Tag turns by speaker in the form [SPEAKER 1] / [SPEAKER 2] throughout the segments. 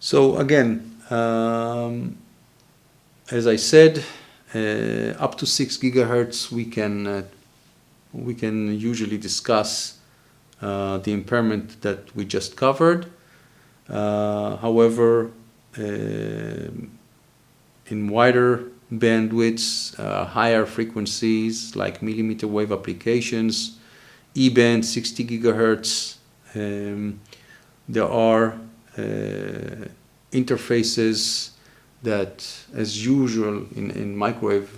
[SPEAKER 1] So again, as I said, up to 6 gigahertz we can usually discuss the impairment that we just covered. However, in wider bandwidths, higher frequencies like millimeter wave applications, E-band 60 gigahertz, there are interfaces that, as usual in microwave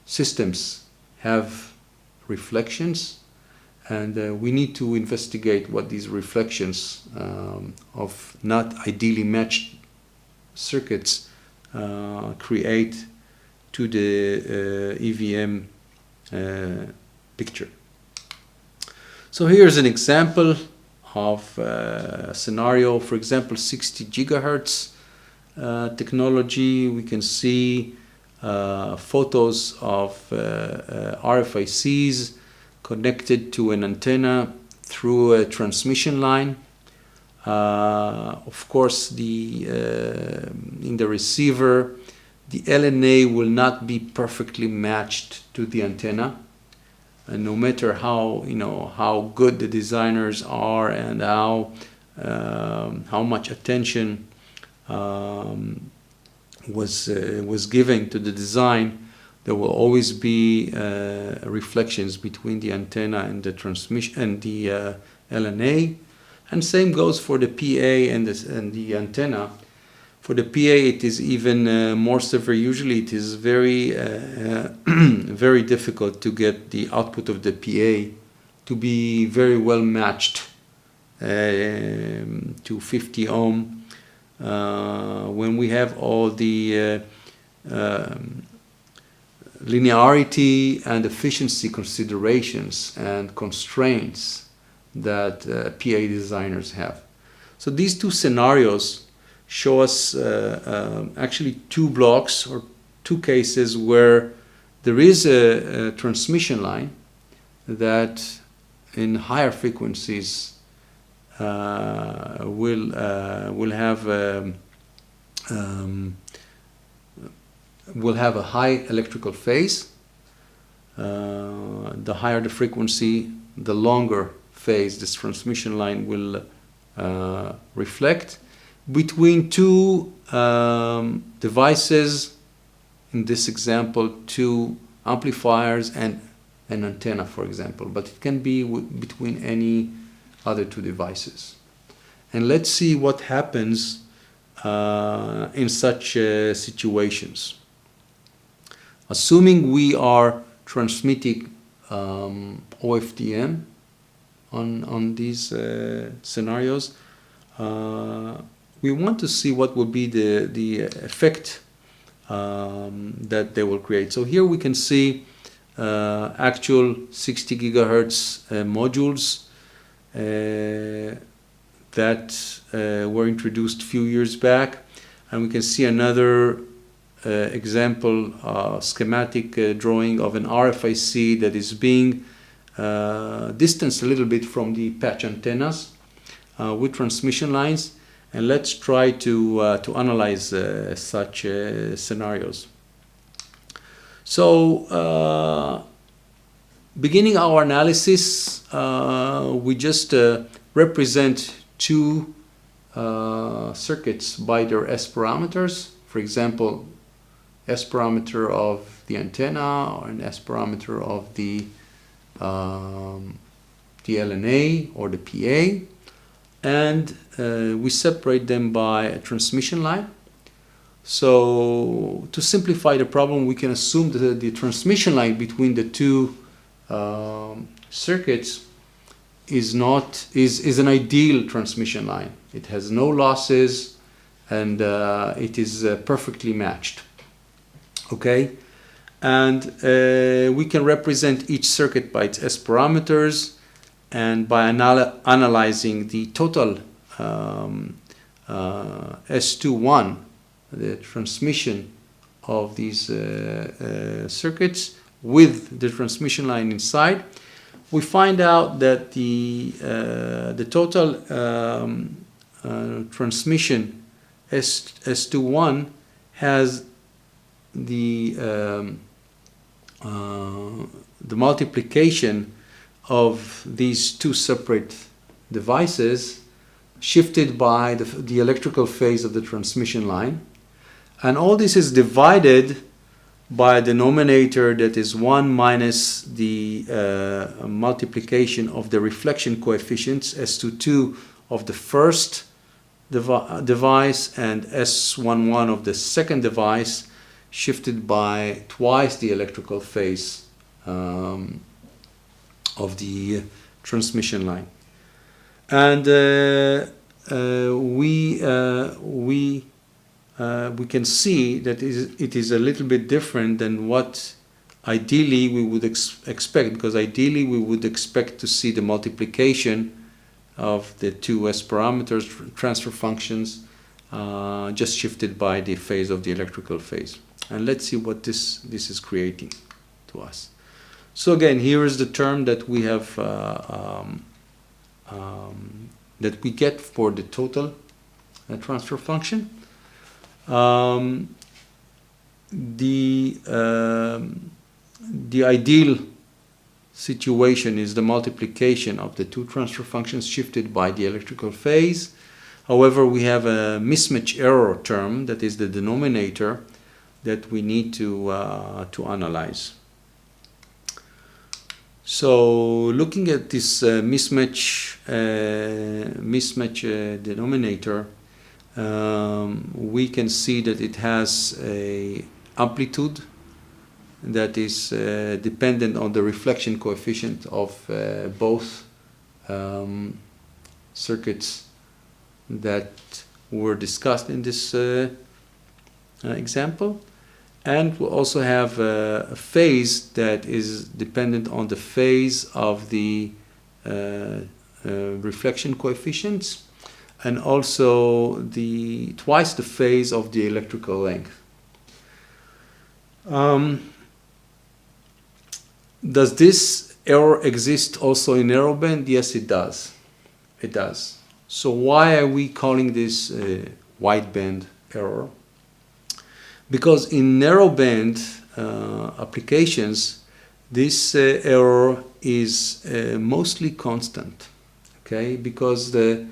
[SPEAKER 1] systems, have reflections, and we need to investigate what these reflections of not ideally matched circuits create to the EVM picture. So here's an example of a scenario, for example, 60 gigahertz technology. We can see photos of RFICs connected to an antenna through a transmission line. Of course, in the receiver, the LNA will not be perfectly matched to the antenna. And no matter how good the designers are and how much attention was given to the design, there will always be reflections between the antenna and the transmission and the LNA. And same goes for the PA and the antenna. For the PA, it is even more severe. Usually, it is very, very difficult to get the output of the PA to be very well matched to 50 ohm when we have all the linearity and efficiency considerations and constraints that PA designers have. So these two scenarios show us actually two blocks or two cases where there is a transmission line that in higher frequencies will have a high electrical phase. The higher the frequency, the longer phase this transmission line will reflect between two devices, in this example, two amplifiers and an antenna, for example, but it can be between any other two devices. And let's see what happens in such situations. Assuming we are transmitting OFDM on these scenarios, we want to see what will be the effect that they will create. So here we can see actual 60 gigahertz modules that were introduced a few years back, and we can see another example schematic drawing of an RFIC that is being distanced a little bit from the patch antennas with transmission lines. And let's try to analyze such scenarios. So beginning our analysis, we just represent two circuits by their S parameters. For example, S parameter of the antenna or an S parameter of the LNA or the PA. And we separate them by a transmission line. So to simplify the problem, we can assume that the transmission line between the two circuits is an ideal transmission line. It has no losses and it is perfectly matched. Okay, and we can represent each circuit by its S parameters. And by analyzing the total S21, the transmission of these circuits with the transmission line inside, we find out that the total transmission S21 has the multiplication of these two separate devices shifted by the electrical phase of the transmission line, and all this is divided by a denominator that is 1 minus the multiplication of the reflection coefficients S22 of the first device and S11 of the second device, shifted by twice the electrical phase of the transmission line. And we can see that it is a little bit different than what ideally we would expect, because ideally we would expect to see the multiplication of the two S parameters, transfer functions, just shifted by the phase of the electrical phase. And let's see what this is creating to us. So again, here is the term that we have that we get for the total transfer function. The ideal situation is the multiplication of the two transfer functions shifted by the electrical phase. However, we have a mismatch error term that is the denominator that we need to analyze. So looking at this mismatch denominator, we can see that it has a amplitude that is dependent on the reflection coefficient of both circuits that were discussed in this example. And we also have a phase that is dependent on the phase of the reflection coefficients, and also twice the phase of the electrical length. Does this error exist also in narrowband? Yes, it does. It does. So why are we calling this wideband error? Because in narrowband applications, this error is mostly constant, okay? Because the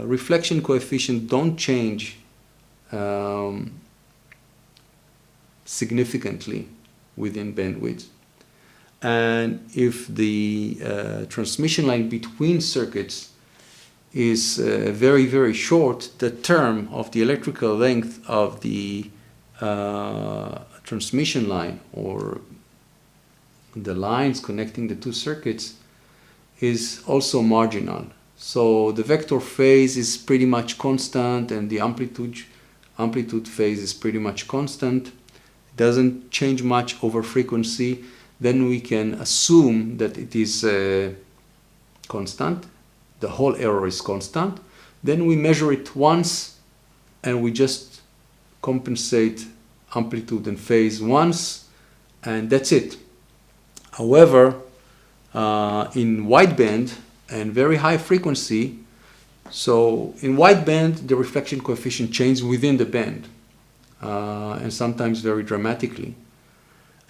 [SPEAKER 1] reflection coefficient don't change significantly within bandwidth. And if the transmission line between circuits is very, very short, the term of the electrical length of the transmission line, or the lines connecting the two circuits, is also marginal. So the vector phase is pretty much constant, and the amplitude phase is pretty much constant. It doesn't change much over frequency. Then we can assume that it is constant. The whole error is constant. Then we measure it once, and we just compensate amplitude and phase once, and that's it. However, in wideband and very high frequency, so in wideband, the reflection coefficient changes within the band, and sometimes very dramatically.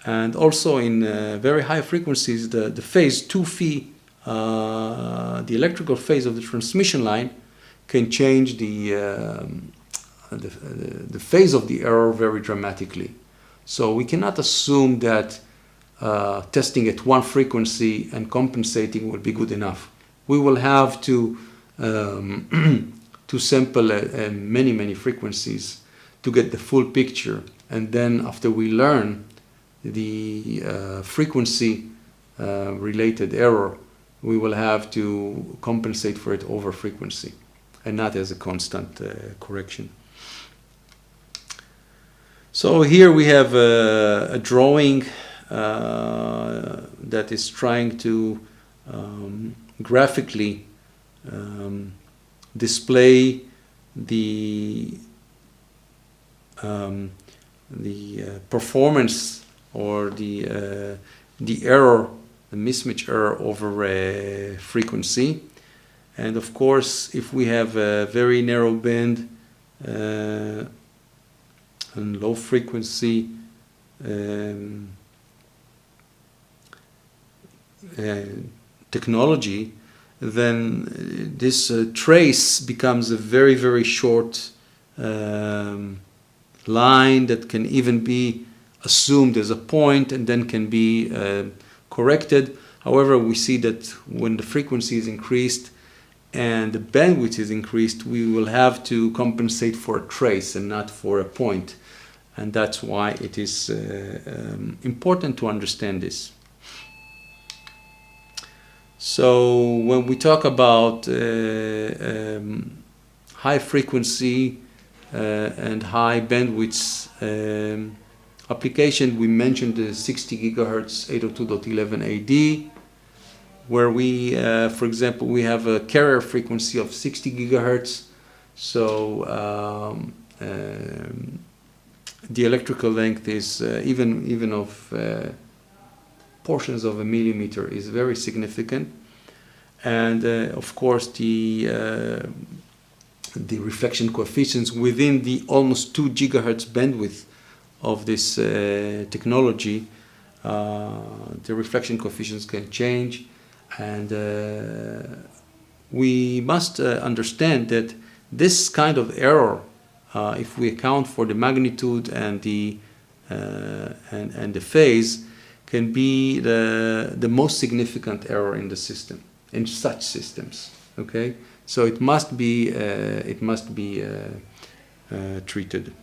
[SPEAKER 1] And also in very high frequencies, the phase 2 phi, the electrical phase of the transmission line, can change the phase of the error very dramatically. So we cannot assume that testing at one frequency and compensating will be good enough. We will have to sample many, many frequencies to get the full picture. And then after we learn the frequency related error, we will have to compensate for it over frequency and not as a constant correction. So here we have a drawing that is trying to graphically display the performance or the error the mismatch error over frequency. And of course, if we have a very narrow band and low frequency technology, then this trace becomes a very, very short line that can even be assumed as a point and then can be corrected. However, we see that when the frequency is increased and the bandwidth is increased, we will have to compensate for a trace and not for a point. And that's why it is important to understand this. So when we talk about high frequency and high bandwidth application, we mentioned the 60 gigahertz 802.11ad, where we, for example, we have a carrier frequency of 60 gigahertz. So the electrical length is even of portions of a millimeter is very significant, and of course the reflection coefficients within the almost 2 gigahertz bandwidth of this technology, the reflection coefficients can change, and we must understand that this kind of error, if we account for the magnitude and the phase, can be the most significant error in the system, in such systems. Okay, so it must be treated.